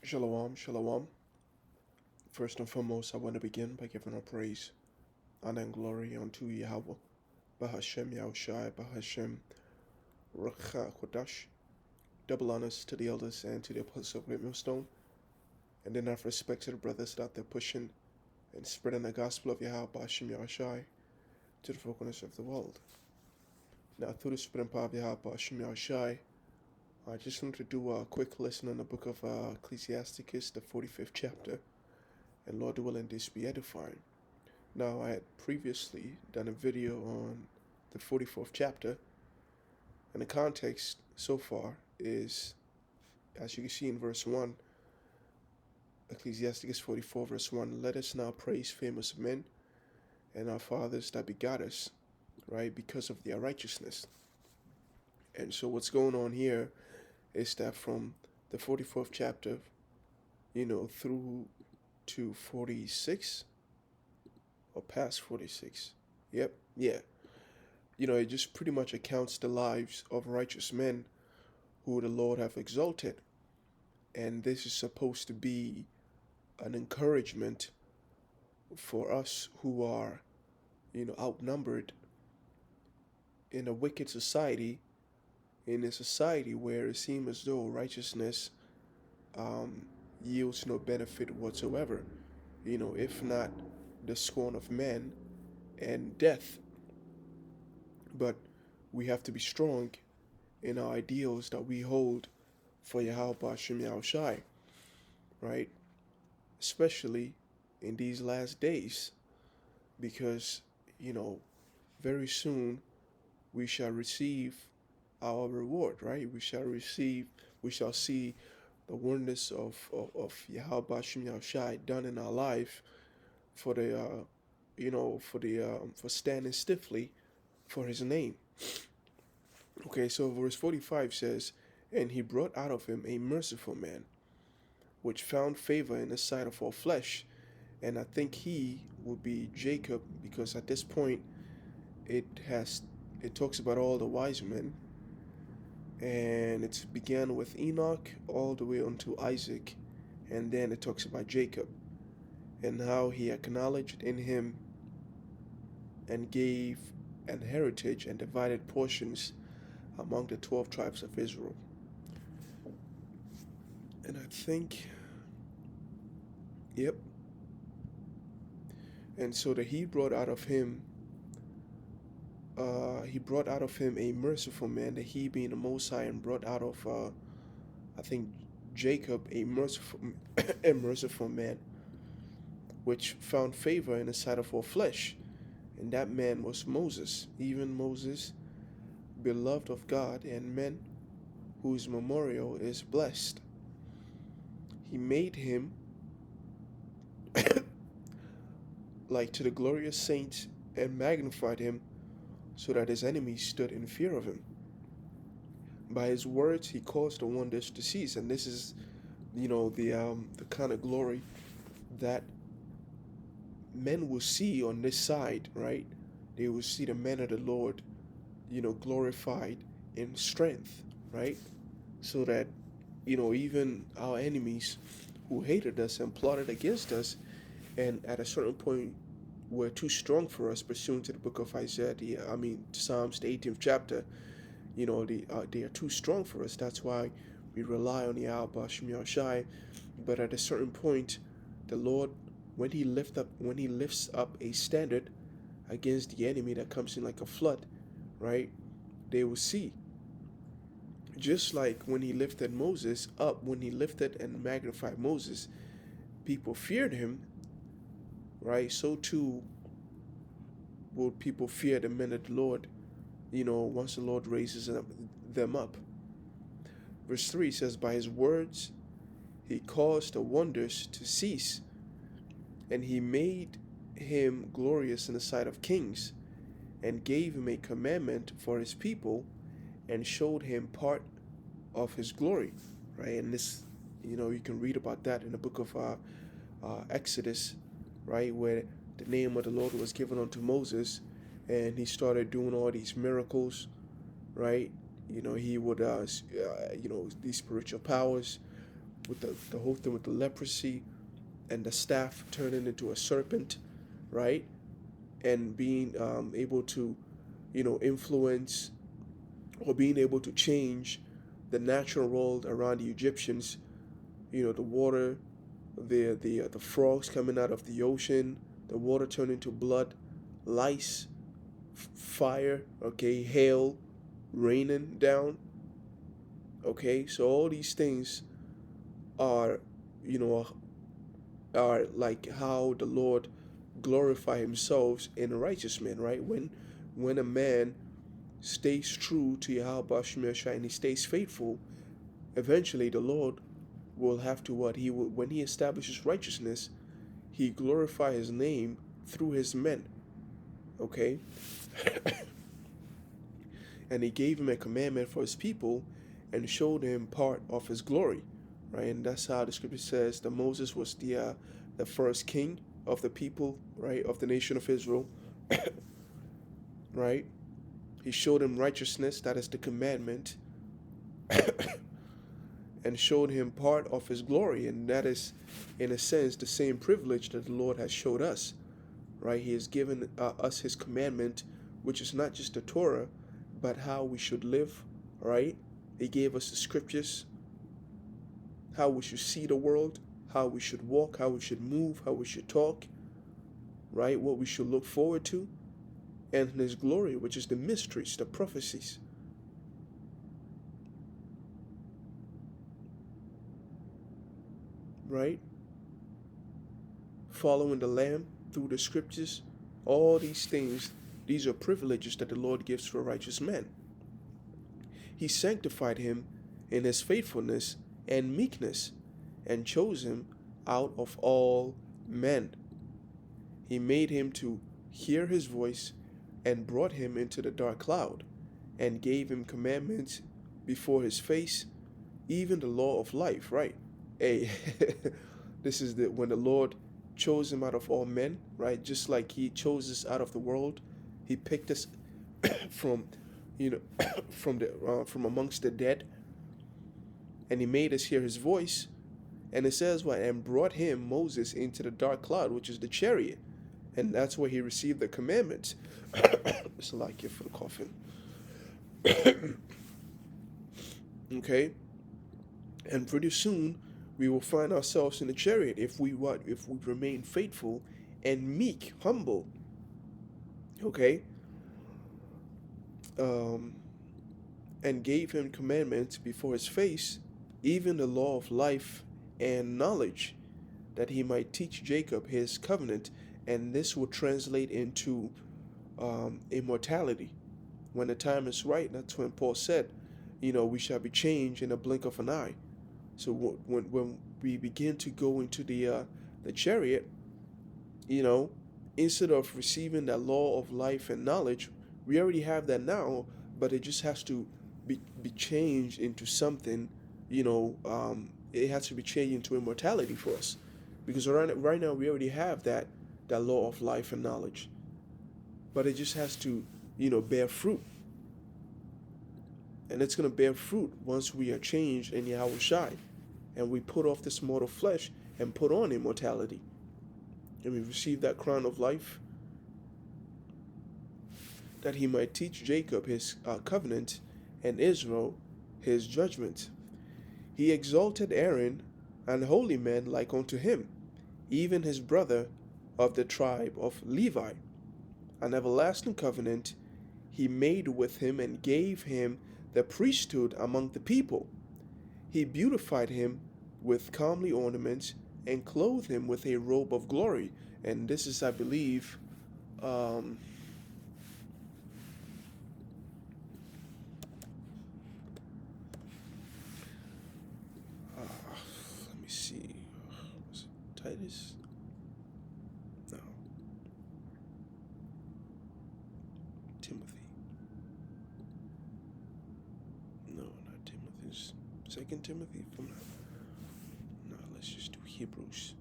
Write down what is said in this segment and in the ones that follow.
Shalom, shalom. First and foremost, I want to begin by giving our praise, honor, and glory unto Yahweh, Bahashem Yahushai, Bahashem Rakha Kodash. Double honors to the elders and to the apostles of Great Millstone, and then our respect to the brothers out there pushing and spreading the gospel of Yahweh, Bahashem Yahushai, to the four corners of the world. Now, through the spreading power of Yahweh, Bahashem Yahushai, I just want to do a quick lesson on the book of Ecclesiasticus, the 45th chapter. And Lord willing, this be edifying. Now, I had previously done a video on the 44th chapter, and the context so far is, as you can see in verse 1, Ecclesiasticus 44, verse 1, let us now praise famous men and our fathers that begot us, right, because of their righteousness. And so what's going on here is that from the 44th chapter, through to 46 or past 46. Yep, yeah. It just pretty much accounts the lives of righteous men who the Lord have exalted. And this is supposed to be an encouragement for us who are, outnumbered in a wicked society, in a society where it seems as though righteousness yields no benefit whatsoever, if not the scorn of men and death. But we have to be strong in our ideals that we hold for Yahweh Ba'ashem Yahushai, right? Especially in these last days, because, very soon we shall receive our reward, right? We shall see the wonders of Yahweh Ba'ashem Yahushai done in our life for for standing stiffly for his name. Okay, so verse 45 says, and he brought out of him a merciful man, which found favor in the sight of all flesh. And I think he will be Jacob, because at this point it talks about all the wise men, and it began with Enoch all the way unto Isaac, and then it talks about Jacob and how he acknowledged in him and gave an heritage and divided portions among the 12 tribes of Israel. And I think, yep. And so that he brought out of him a merciful man, that he being the Most High, and brought out of I think Jacob a merciful man, which found favor in the sight of all flesh. And that man was Moses, even Moses, beloved of God and men, whose memorial is blessed. He made him like to the glorious saints, and magnified him, so that his enemies stood in fear of him. By his words he caused the wonders to cease. And this is, the kind of glory that men will see on this side, right? They will see the men of the Lord, glorified in strength, right? So that, even our enemies who hated us and plotted against us, and at a certain point were too strong for us, pursuant to the book of Isaiah, Psalms, the 18th chapter, they are too strong for us. That's why we rely on Yahweh Ba'ashem Yahushai. But at a certain point, the Lord, when he lifts up a standard against the enemy that comes in like a flood, right, they will see. Just like when he lifted Moses up, when he lifted and magnified Moses, people feared him, right? So too will people fear the men of the Lord, once the Lord raises them up. Verse 3 says, by his words he caused the wonders to cease, and he made him glorious in the sight of kings, and gave him a commandment for his people, and showed him part of his glory, right? And this, you can read about that in the book of Exodus, right, where the name of the Lord was given unto Moses, and he started doing all these miracles, right? He would, these spiritual powers, with the whole thing with the leprosy and the staff turning into a serpent, right? And being able to, influence or being able to change the natural world around the Egyptians. The water, the frogs coming out of the ocean, the water turning to blood, lice, fire, okay, hail, raining down. Okay, so all these things are, you know, are like how the Lord glorify Himself in a righteous man, right? When a man stays true to Yahweh Shemeshai and he stays faithful, eventually the Lord will have to what he will when He establishes righteousness, He glorify His name through His men. Okay, and He gave him a commandment for His people and showed him part of His glory, right? And that's how the scripture says that Moses was the first king of the people, right, of the nation of Israel, right? He showed him righteousness, that is the commandment, and showed him part of His glory, and that is, in a sense, the same privilege that the Lord has showed us, right? He has given us His commandment, which is not just the Torah, but how we should live, right? He gave us the scriptures, how we should see the world, how we should walk, how we should move, how we should talk, right? What we should look forward to, and His glory, which is the mysteries, the prophecies. Right? Following the Lamb through the scriptures, all these things, these are privileges that the Lord gives to a righteous man. He sanctified him in His faithfulness and meekness, and chose him out of all men. He made him to hear His voice, and brought him into the dark cloud, and gave him commandments before His face, even the law of life, right? Hey, this is when the Lord chose him out of all men, right? Just like He chose us out of the world, He picked us from, from amongst the dead, and He made us hear His voice. And it says what? And brought him, Moses, into the dark cloud, which is the chariot, and that's where he received the commandments. It's like it for the coffin. Okay, and pretty soon we will find ourselves in the chariot if we remain faithful and meek, humble. Okay, and gave him commandments before His face, even the law of life and knowledge, that He might teach Jacob His covenant, and this will translate into immortality. When the time is right, that's when Paul said, we shall be changed in a blink of an eye. So when we begin to go into the chariot, instead of receiving that law of life and knowledge, we already have that now, but it just has to be changed into something, it has to be changed into immortality for us. Because right now we already have that law of life and knowledge. But it just has to, bear fruit. And it's going to bear fruit once we are changed in Yahweh Shai. And we put off this mortal flesh and put on immortality. And we receive that crown of life, that He might teach Jacob His covenant, and Israel His judgment. He exalted Aaron, an holy man like unto him, even his brother of the tribe of Levi. An everlasting covenant He made with him, and gave him the priesthood among the people. He beautified him with comely ornaments, and clothed him with a robe of glory. And this is, I believe, let me see, was it Titus? No, Timothy. No, not Timothy's. Second Timothy. No, let's just do Hebrews.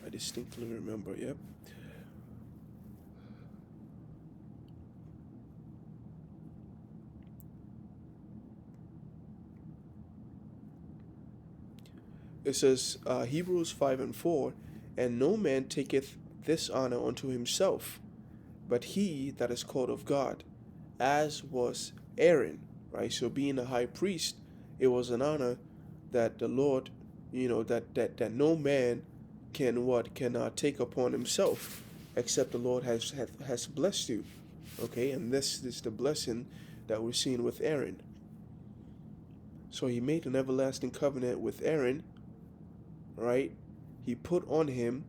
I distinctly remember. Yep. It says, Hebrews 5 and 4, and no man taketh this honor unto himself, but he that is called of God, as was Aaron, right? So being a high priest, it was an honor that the Lord, that no man can take upon himself, except the Lord has blessed you. Okay, and this is the blessing that we're seeing with Aaron. So he made an everlasting covenant with Aaron, right? He put on him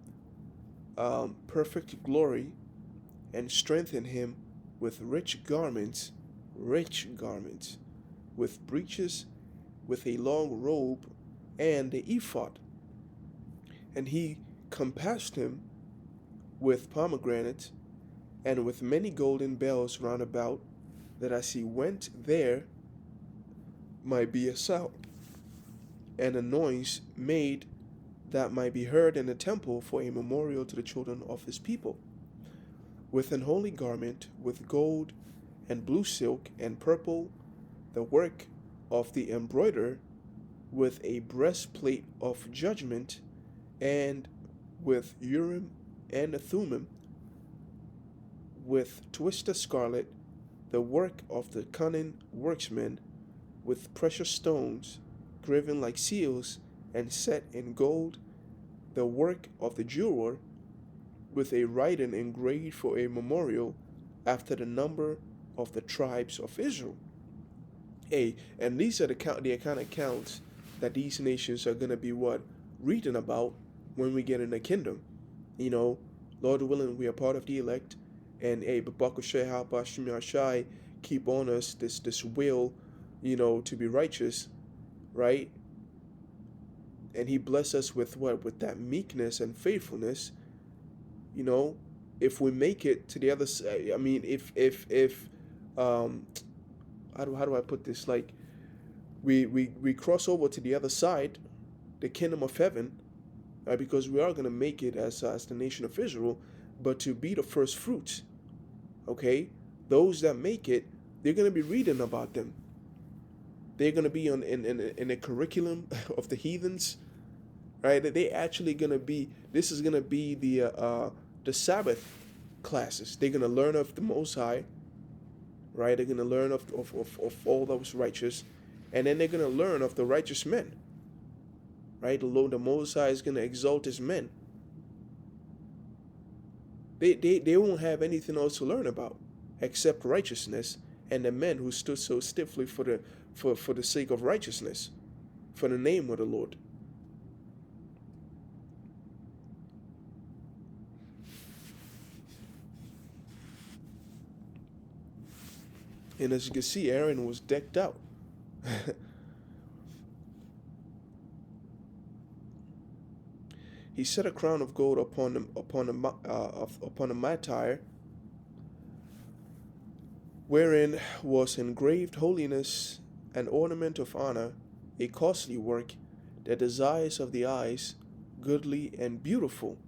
perfect glory, and strengthened him with rich garments, with breeches, with a long robe, and the ephod. And he compassed him with pomegranates, and with many golden bells round about, that as he went there might be a sound, and a noise made that might be heard in the temple for a memorial to the children of his people. With an holy garment, with gold and blue silk and purple, the work of the embroiderer, with a breastplate of judgment, and with Urim and Thummim, with twisted scarlet, the work of the cunning worksman, with precious stones, graven like seals, and set in gold, the work of the jeweler, with a writing engraved for a memorial after the number of the tribes of Israel. And these are the kind of accounts that these nations are going to be reading about when we get in the kingdom. Lord willing, we are part of the elect, and Shai keep on us this will, to be righteous, right? And he bless us with that meekness and faithfulness. If we make it to the other side, I mean, if how do I put this? Like, we cross over to the other side, the kingdom of heaven, right? Because we are gonna make it as the nation of Israel, but to be the first fruits, okay? Those that make it, they're gonna be reading about them. They're gonna be in the curriculum of the heathens, right? They actually gonna be. This is gonna be the Sabbath classes. They're going to learn of the Most High, right? They're going to learn of all that was righteous. And then they're going to learn of the righteous men, right? The Most High is going to exalt his men. They won't have anything else to learn about except righteousness and the men who stood so stiffly for the sake of righteousness, for the name of the Lord. And as you can see, Aaron was decked out. He set a crown of gold upon the mitre, wherein was engraved holiness, an ornament of honor, a costly work, the desires of the eyes, goodly and beautiful.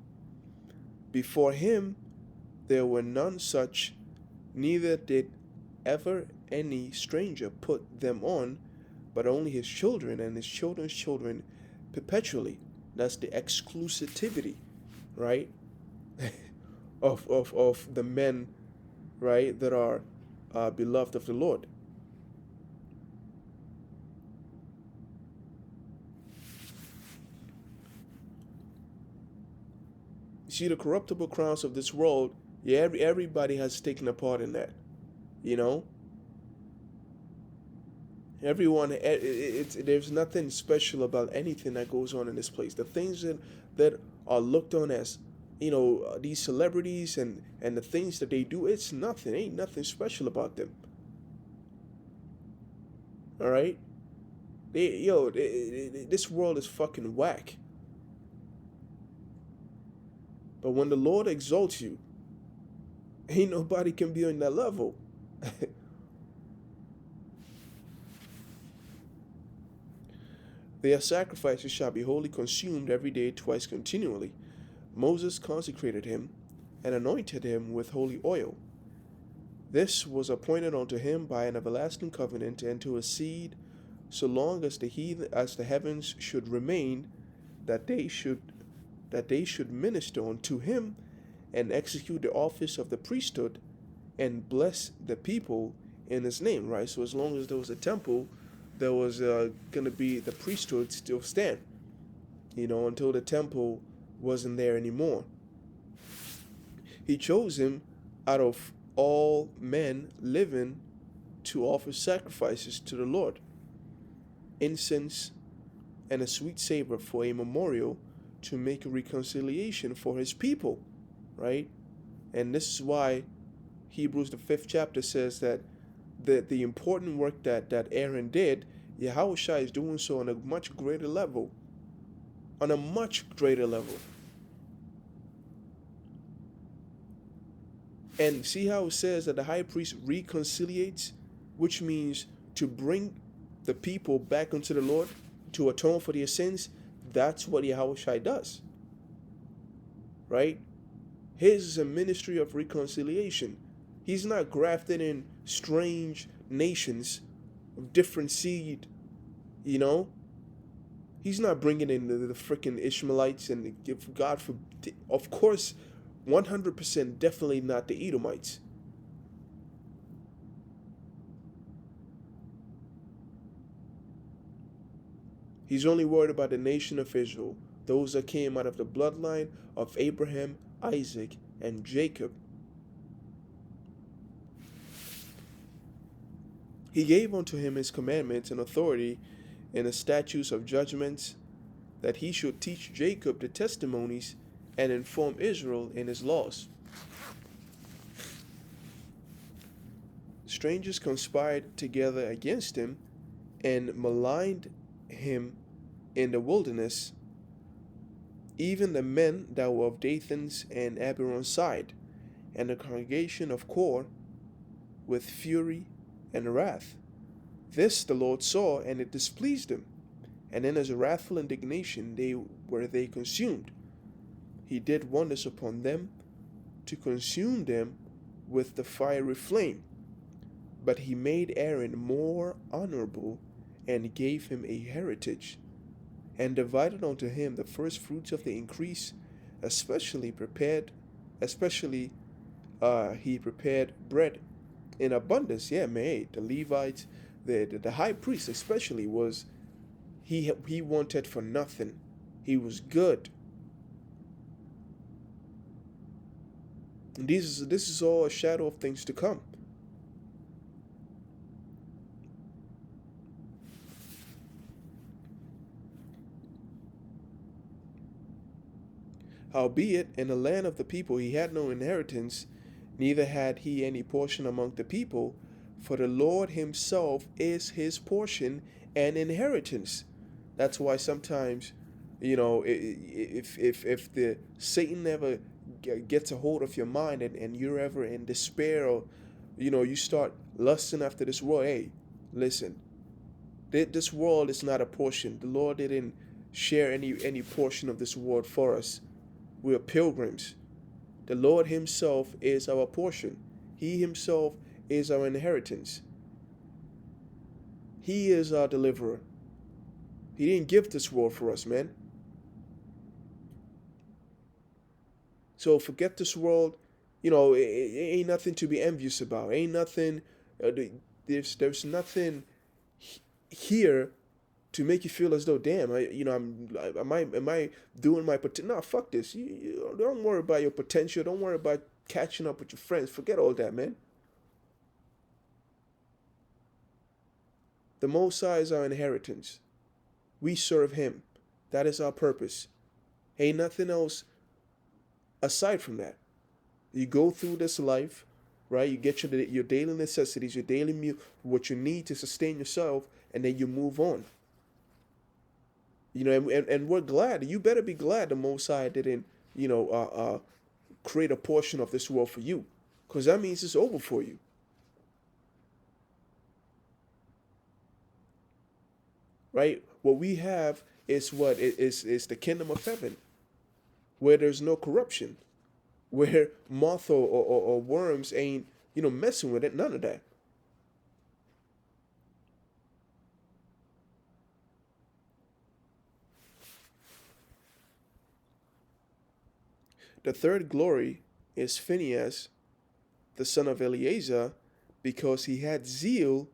Before him there were none such, neither did ever any stranger put them on, but only his children and his children's children perpetually. That's the exclusivity, right? of the men, right, that are beloved of the Lord. You see, the corruptible crowns of this world, yeah, everybody has taken a part in that. Everyone, there's nothing special about anything that goes on in this place. The things that are looked on as, these celebrities and the things that they do, it's nothing. Ain't nothing special about them. All right, this world is fucking whack. But when the Lord exalts you, ain't nobody can be on that level. Their sacrifices shall be wholly consumed every day, twice continually. Moses consecrated him and anointed him with holy oil. This was appointed unto him by an everlasting covenant, and to a seed, so long as the heavens should remain, that they should minister unto him and execute the office of the priesthood and bless the people in his name, right? So as long as there was a temple, there was going to be the priesthood still stand, until the temple wasn't there anymore. He chose him out of all men living to offer sacrifices to the Lord, incense and a sweet savor for a memorial, to make a reconciliation for his people, right? And this is why Hebrews the 5th chapter says that the important work that Aaron did, Yahushua is doing so on a much greater level. On a much greater level. And see how it says that the high priest reconciliates, which means to bring the people back unto the Lord, to atone for their sins. That's what Yahushua does, right? His is a ministry of reconciliation. He's not grafted in strange nations of different seed, He's not bringing in the freaking Ishmaelites and give God for, of course, 100% definitely not the Edomites. He's only worried about the nation of Israel, those that came out of the bloodline of Abraham, Isaac, and Jacob. He gave unto him his commandments and authority and the statutes of judgments, that he should teach Jacob the testimonies and inform Israel in his laws. Strangers conspired together against him and maligned him in the wilderness, even the men that were of Dathan's and Abiron's side, and the congregation of Kor, with fury and wrath. This the Lord saw, and it displeased him, and in his wrathful indignation they consumed. He did wonders upon them to consume them with the fiery flame. But he made Aaron more honorable, and gave him a heritage, and divided unto him the first fruits of the increase, especially he prepared bread in abundance. Yeah, man, the Levites, the high priest especially, was he wanted for nothing. He was good. And this is all a shadow of things to come. Howbeit, in the land of the people he had no inheritance, neither had he any portion among the people, for the Lord himself is his portion and inheritance. That's why sometimes, if the Satan ever gets a hold of your mind, and you're ever in despair, or you start lusting after this world, hey, listen, this world is not a portion. The Lord didn't share any portion of this world for us. We are pilgrims. The Lord himself is our portion. He himself is our inheritance. He is our deliverer. He didn't give this world for us, man. So forget this world. It ain't nothing to be envious about. Ain't nothing. There's nothing here to make you feel as though, damn, am I doing my potential? No, fuck this. You don't worry about your potential. Don't worry about catching up with your friends. Forget all that, man. The Most High is our inheritance. We serve him. That is our purpose. Ain't nothing else aside from that. You go through this life, right? You get your daily necessities, your daily meal, what you need to sustain yourself, and then you move on. And we're glad. You better be glad the Most High didn't, create a portion of this world for you, because that means it's over for you. Right? What we have is is the kingdom of heaven, where there's no corruption, where moth or worms ain't messing with it. None of that. The third glory is Phinehas, the son of Eleazar, because he had zeal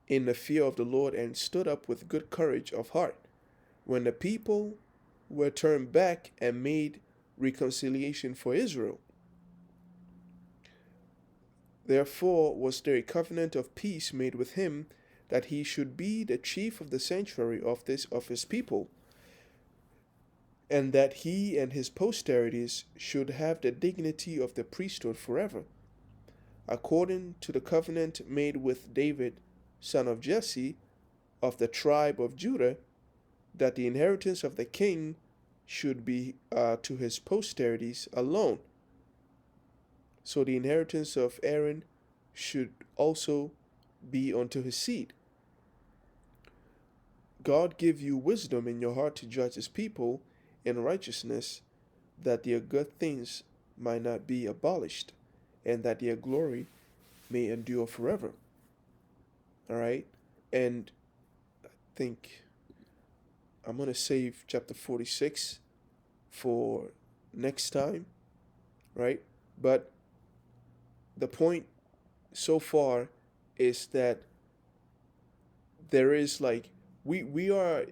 in the fear of the Lord and stood up with good courage of heart when the people were turned back and made reconciliation for Israel. Therefore was there a covenant of peace made with him, that he should be the chief of the sanctuary of his people, and that he and his posterities should have the dignity of the priesthood forever, according to the covenant made with David, son of Jesse, of the tribe of Judah, that the inheritance of the king should be to his posterities alone. So the inheritance of Aaron should also be unto his seed. God give you wisdom in your heart to judge his people in righteousness, that their good things might not be abolished, and that their glory may endure forever. All right? And I think I'm going to save chapter 46 for next time, right? But the point so far is that there is like we are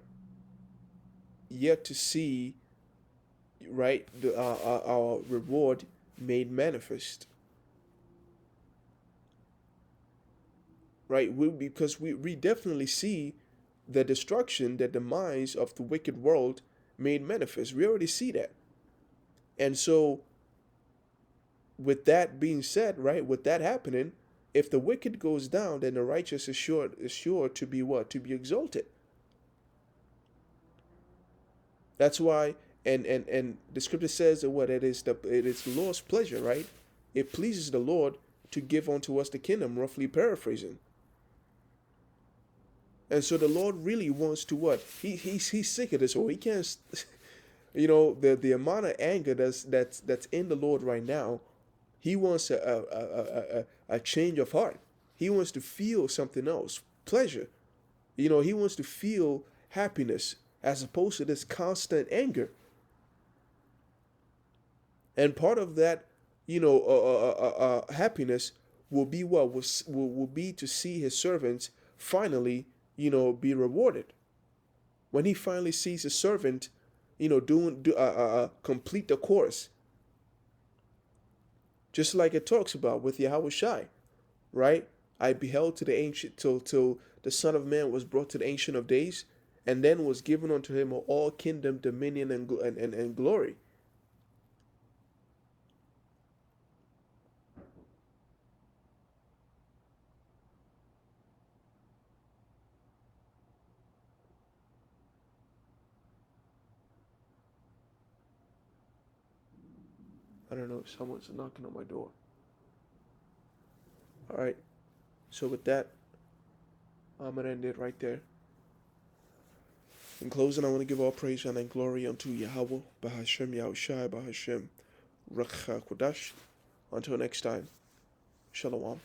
yet to see, right, our reward made manifest, right? Because we definitely see the destruction, the demise of the wicked world made manifest. We already see that. And so with that being said, right, with that happening, if the wicked goes down, then the righteous is sure to be what? To be exalted. That's why, and the scripture says that what it is the Lord's pleasure, right? It pleases the Lord to give unto us the kingdom, roughly paraphrasing. And so the Lord really wants to what? He's sick of this, or he can't. The amount of anger that's in the Lord right now. He wants a change of heart. He wants to feel something else, pleasure. He wants to feel happiness as opposed to this constant anger. And part of that, happiness will be what will be to see his servants finally, be rewarded. When he finally sees his servant, complete the course, just like it talks about with Yahweh Shai, right? I beheld to the ancient till the Son of Man was brought to the Ancient of Days, and then was given unto him all kingdom, dominion, and glory. I don't know, someone's knocking on my door. All right, so with that, I'm gonna end it right there. In closing, I want to give all praise and glory unto Yahweh, Bahashem Yahushai, Bahashem Rakha Kodash. Until next time, Shalom.